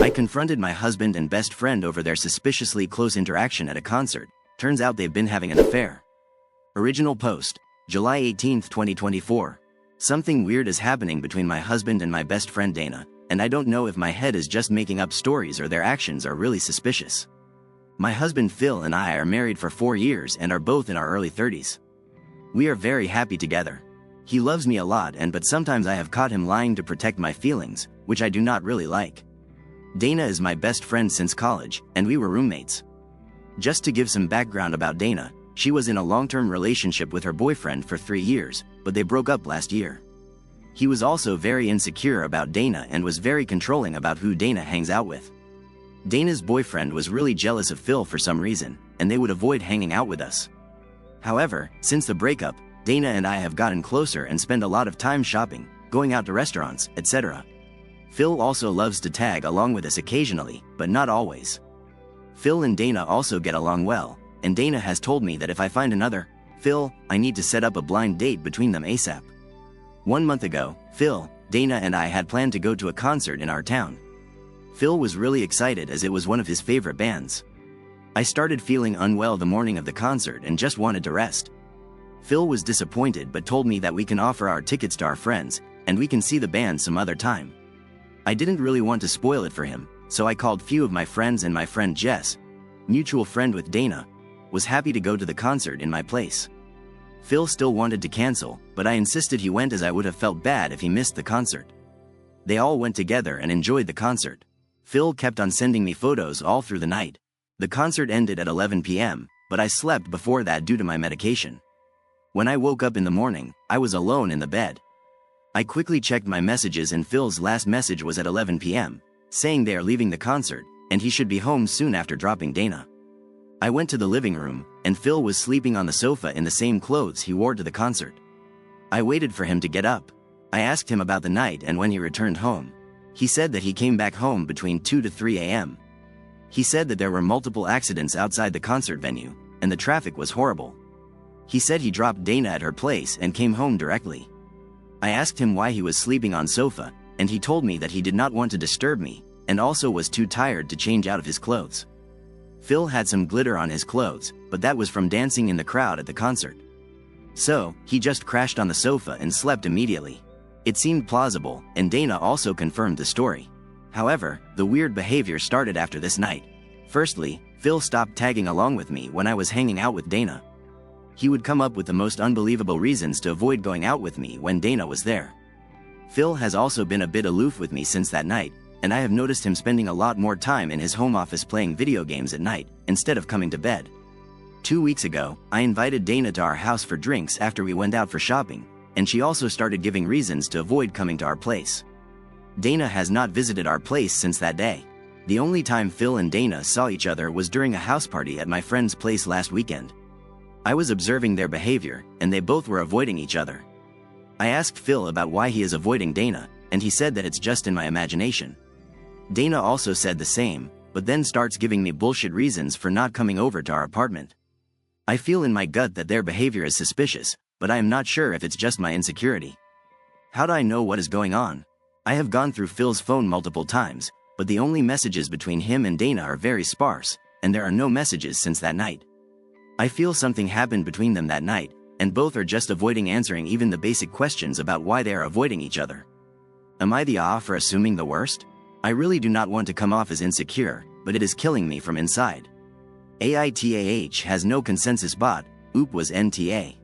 I confronted my husband and best friend over their suspiciously close interaction at a concert. Turns out they've been having an affair. Original post, July 18, 2024. Something weird is happening between my husband and my best friend Dana, and I don't know if my head is just making up stories or their actions are really suspicious. My husband Phil and I are married for 4 years and are both in our early 30s. We are very happy together. He loves me a lot but sometimes I have caught him lying to protect my feelings, which I do not really like. Dana is my best friend since college, and we were roommates. Just to give some background about Dana, she was in a long-term relationship with her boyfriend for 3 years, but they broke up last year. He was also very insecure about Dana and was very controlling about who Dana hangs out with. Dana's boyfriend was really jealous of Phil for some reason, and they would avoid hanging out with us. However, since the breakup, Dana and I have gotten closer and spend a lot of time shopping, going out to restaurants, etc. Phil also loves to tag along with us occasionally, but not always. Phil and Dana also get along well, and Dana has told me that if I find another Phil, I need to set up a blind date between them ASAP. 1 month ago, Phil, Dana and I had planned to go to a concert in our town. Phil was really excited as it was one of his favorite bands. I started feeling unwell the morning of the concert and just wanted to rest. Phil was disappointed but told me that we can offer our tickets to our friends, and we can see the band some other time. I didn't really want to spoil it for him, so I called few of my friends, and my friend Jess, mutual friend with Dana, was happy to go to the concert in my place. Phil still wanted to cancel, but I insisted he went as I would have felt bad if he missed the concert. They all went together and enjoyed the concert. Phil kept on sending me photos all through the night. The concert ended at 11 p.m., but I slept before that due to my medication. When I woke up in the morning, I was alone in the bed. I quickly checked my messages and Phil's last message was at 11 p.m., saying they are leaving the concert, and he should be home soon after dropping Dana. I went to the living room, and Phil was sleeping on the sofa in the same clothes he wore to the concert. I waited for him to get up. I asked him about the night and when he returned home. He said that he came back home between 2 to 3 a.m. He said that there were multiple accidents outside the concert venue, and the traffic was horrible. He said he dropped Dana at her place and came home directly. I asked him why he was sleeping on sofa, and he told me that he did not want to disturb me, and also was too tired to change out of his clothes. Phil had some glitter on his clothes, but that was from dancing in the crowd at the concert. So, he just crashed on the sofa and slept immediately. It seemed plausible, and Dana also confirmed the story. However, the weird behavior started after this night. Firstly, Phil stopped tagging along with me when I was hanging out with Dana. He would come up with the most unbelievable reasons to avoid going out with me when Dana was there. Phil has also been a bit aloof with me since that night, and I have noticed him spending a lot more time in his home office playing video games at night, instead of coming to bed. 2 weeks ago, I invited Dana to our house for drinks after we went out for shopping, and she also started giving reasons to avoid coming to our place. Dana has not visited our place since that day. The only time Phil and Dana saw each other was during a house party at my friend's place last weekend. I was observing their behavior, and they both were avoiding each other. I asked Phil about why he is avoiding Dana, and he said that it's just in my imagination. Dana also said the same, but then starts giving me bullshit reasons for not coming over to our apartment. I feel in my gut that their behavior is suspicious, but I am not sure if it's just my insecurity. How do I know what is going on? I have gone through Phil's phone multiple times, but the only messages between him and Dana are very sparse, and there are no messages since that night. I feel something happened between them that night, and both are just avoiding answering even the basic questions about why they are avoiding each other. Am I the for assuming the worst? I really do not want to come off as insecure, but it is killing me from inside. AITAH has no consensus bot, OOP was NTA.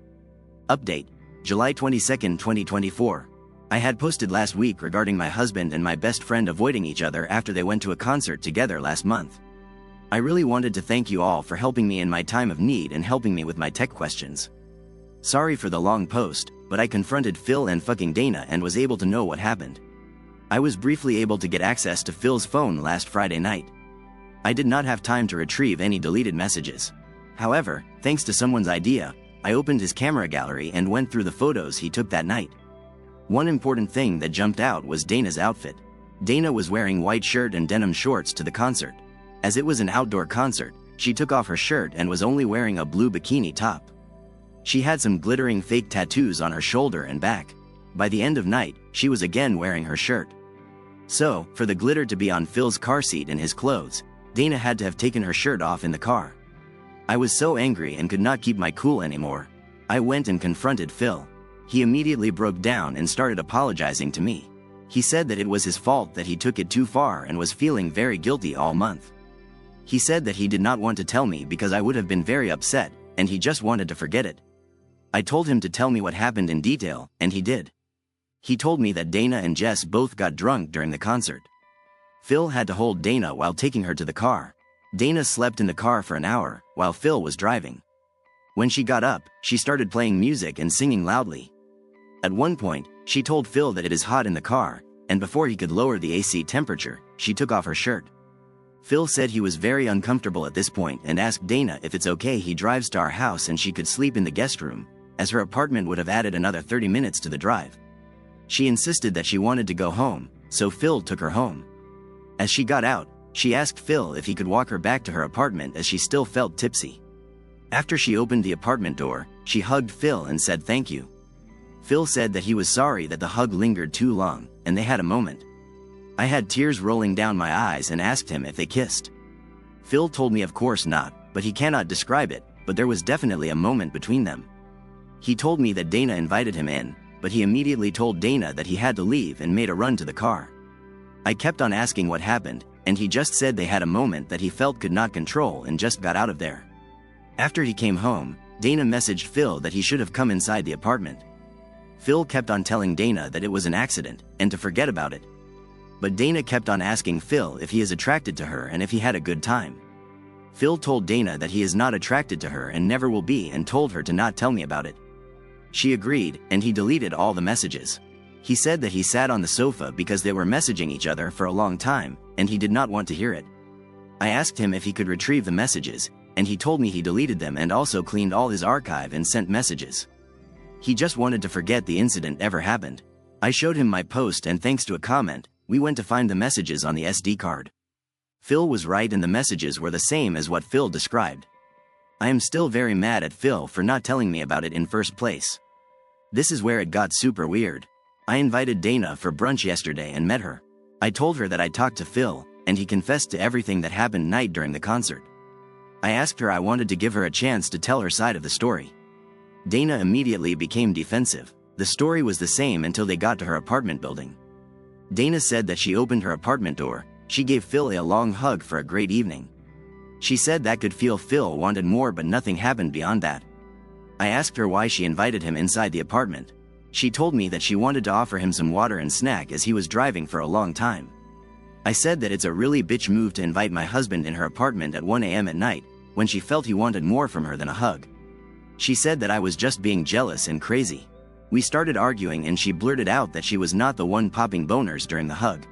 Update, July 22, 2024. I had posted last week regarding my husband and my best friend avoiding each other after they went to a concert together last month. I really wanted to thank you all for helping me in my time of need and helping me with my tech questions. Sorry for the long post, but I confronted Phil and fucking Dana and was able to know what happened. I was briefly able to get access to Phil's phone last Friday night. I did not have time to retrieve any deleted messages. However, thanks to someone's idea, I opened his camera gallery and went through the photos he took that night. One important thing that jumped out was Dana's outfit. Dana was wearing white shirt and denim shorts to the concert. As it was an outdoor concert, she took off her shirt and was only wearing a blue bikini top. She had some glittering fake tattoos on her shoulder and back. By the end of night, she was again wearing her shirt. So, for the glitter to be on Phil's car seat and his clothes, Dana had to have taken her shirt off in the car. I was so angry and could not keep my cool anymore. I went and confronted Phil. He immediately broke down and started apologizing to me. He said that it was his fault that he took it too far and was feeling very guilty all month. He said that he did not want to tell me because I would have been very upset, and he just wanted to forget it. I told him to tell me what happened in detail, and he did. He told me that Dana and Jess both got drunk during the concert. Phil had to hold Dana while taking her to the car. Dana slept in the car for an hour, while Phil was driving. When she got up, she started playing music and singing loudly. At one point, she told Phil that it is hot in the car, and before he could lower the AC temperature, she took off her shirt. Phil said he was very uncomfortable at this point and asked Dana if it's okay he drives to our house and she could sleep in the guest room, as her apartment would have added another 30 minutes to the drive. She insisted that she wanted to go home, so Phil took her home. As she got out, she asked Phil if he could walk her back to her apartment as she still felt tipsy. After she opened the apartment door, she hugged Phil and said thank you. Phil said that he was sorry that the hug lingered too long, and they had a moment. I had tears rolling down my eyes and asked him if they kissed. Phil told me of course not, but he cannot describe it, but there was definitely a moment between them. He told me that Dana invited him in, but he immediately told Dana that he had to leave and made a run to the car. I kept on asking what happened, and he just said they had a moment that he felt could not control and just got out of there. After he came home, Dana messaged Phil that he should have come inside the apartment. Phil kept on telling Dana that it was an accident, and to forget about it. But Dana kept on asking Phil if he is attracted to her and if he had a good time. Phil told Dana that he is not attracted to her and never will be and told her to not tell me about it. She agreed, and he deleted all the messages. He said that he sat on the sofa because they were messaging each other for a long time, and he did not want to hear it. I asked him if he could retrieve the messages, and he told me he deleted them and also cleaned all his archive and sent messages. He just wanted to forget the incident ever happened. I showed him my post, and thanks to a comment, we went to find the messages on the SD card. Phil was right and the messages were the same as what Phil described. I am still very mad at Phil for not telling me about it in first place. This is where it got super weird. I invited Dana for brunch yesterday and met her. I told her that I talked to Phil, and he confessed to everything that happened night during the concert. I asked her I wanted to give her a chance to tell her side of the story. Dana immediately became defensive. The story was the same until they got to her apartment building. Dana said that she opened her apartment door, she gave Phil a long hug for a great evening. She said that could feel Phil wanted more, but nothing happened beyond that. I asked her why she invited him inside the apartment. She told me that she wanted to offer him some water and snack as he was driving for a long time. I said that it's a really bitch move to invite my husband in her apartment at 1 a.m. at night, when she felt he wanted more from her than a hug. She said that I was just being jealous and crazy. We started arguing and she blurted out that she was not the one popping boners during the hug.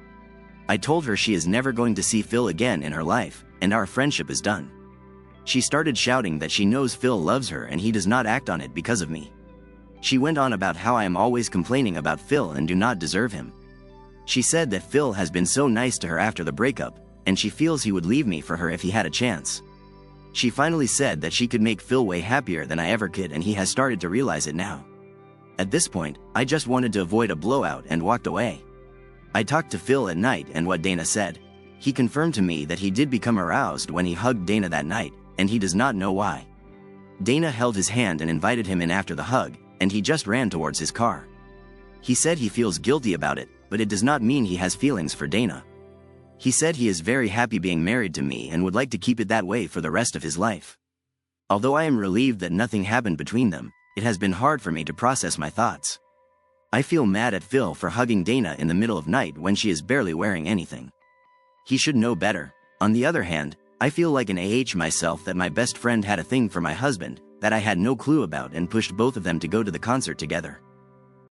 I told her she is never going to see Phil again in her life, and our friendship is done. She started shouting that she knows Phil loves her and he does not act on it because of me. She went on about how I am always complaining about Phil and do not deserve him. She said that Phil has been so nice to her after the breakup, and she feels he would leave me for her if he had a chance. She finally said that she could make Phil way happier than I ever could, and he has started to realize it now. At this point, I just wanted to avoid a blowout and walked away. I talked to Phil at night, and what Dana said. He confirmed to me that he did become aroused when he hugged Dana that night, and he does not know why. Dana held his hand and invited him in after the hug, and he just ran towards his car. He said he feels guilty about it, but it does not mean he has feelings for Dana. He said he is very happy being married to me and would like to keep it that way for the rest of his life. Although I am relieved that nothing happened between them, it has been hard for me to process my thoughts. I feel mad at Phil for hugging Dana in the middle of night when she is barely wearing anything. He should know better. On the other hand, I feel like an myself that my best friend had a thing for my husband that I had no clue about and pushed both of them to go to the concert together.